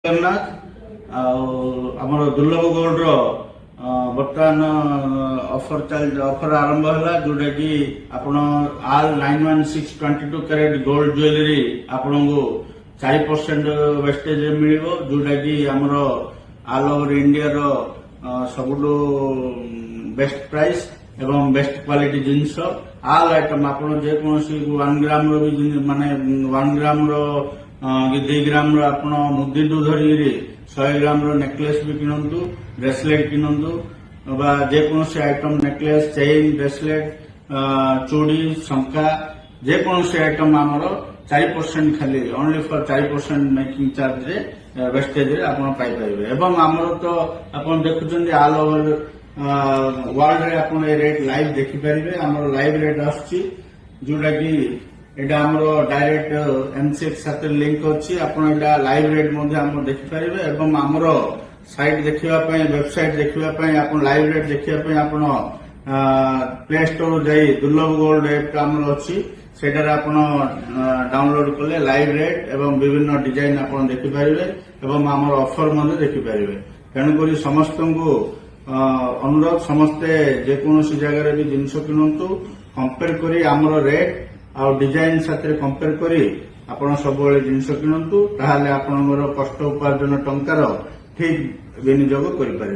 जगन्नाथ आमर दुर्लभ गोल्ड बर्तमान ऑफर आरंभ है जोटा कि आपण आल 91622 कैरेट गोल्ड ज्वेलरी आपण को 4% वेस्टेज मिल जोटा कि आमर ऑल ओवर इंडिया रो सबुठु बेस्ट प्राइस एवं बेस्ट क्वालिटी जिनस आल आइटम आपण जेकोसी 1 ग्राम रो भी माने 1 ग्राम रो 2 ग्राम रो आपण मुद्दीटू धरी 100 ग्राम रो नेकलेस भी किणंतु ब्रेसलेट किणंतु बा जेकोसी आइटम नेकलेस चेन ब्रेसलेट चूड़ी शंका जेकोसी आइटम आमर 4% खाली ओनली फॉर 4% मेकिंग चार्ज रे वेस्टेज रे आपण पाई पाइबे एवं आमर तो आपण देखुचंदी ऑल ओवर वर्ल्ड रे आपण ए रेट लाइव देखि परिबे आमर लाइव रेट आछि जोटा कि एटा हमरो डायरेक्ट एमसीएक्स साथे लिंक अछि आपण एटा लाइव रेट मध्ये हम देखि परिबे एवं हमरो साइट देखिबा पय वेबसाइट देखिबा पय आपण लाइव रेट देखिबा पय आपण प्ले स्टोर जाई दुर्लभ गोल्ड ऐप हमरो अछि सेटार आपण डाउनलोड करले लाइव रेट एवं विभिन्न डिजाइन आपण देखि परिबे एवं हमर ऑफर मध्ये देखि परिबे तेणु करी समस्त को अनुरोध समस्ते जेकोसी जगह भी जिनस किणतु कंपेयर करी हमर रेट आ डिजाइन साथ कंपेयर करी आपण सब जिनस किणतु ताहाले आपणकर कष्ट उपार्जन टंकार ठीक विनियोग करि पारे।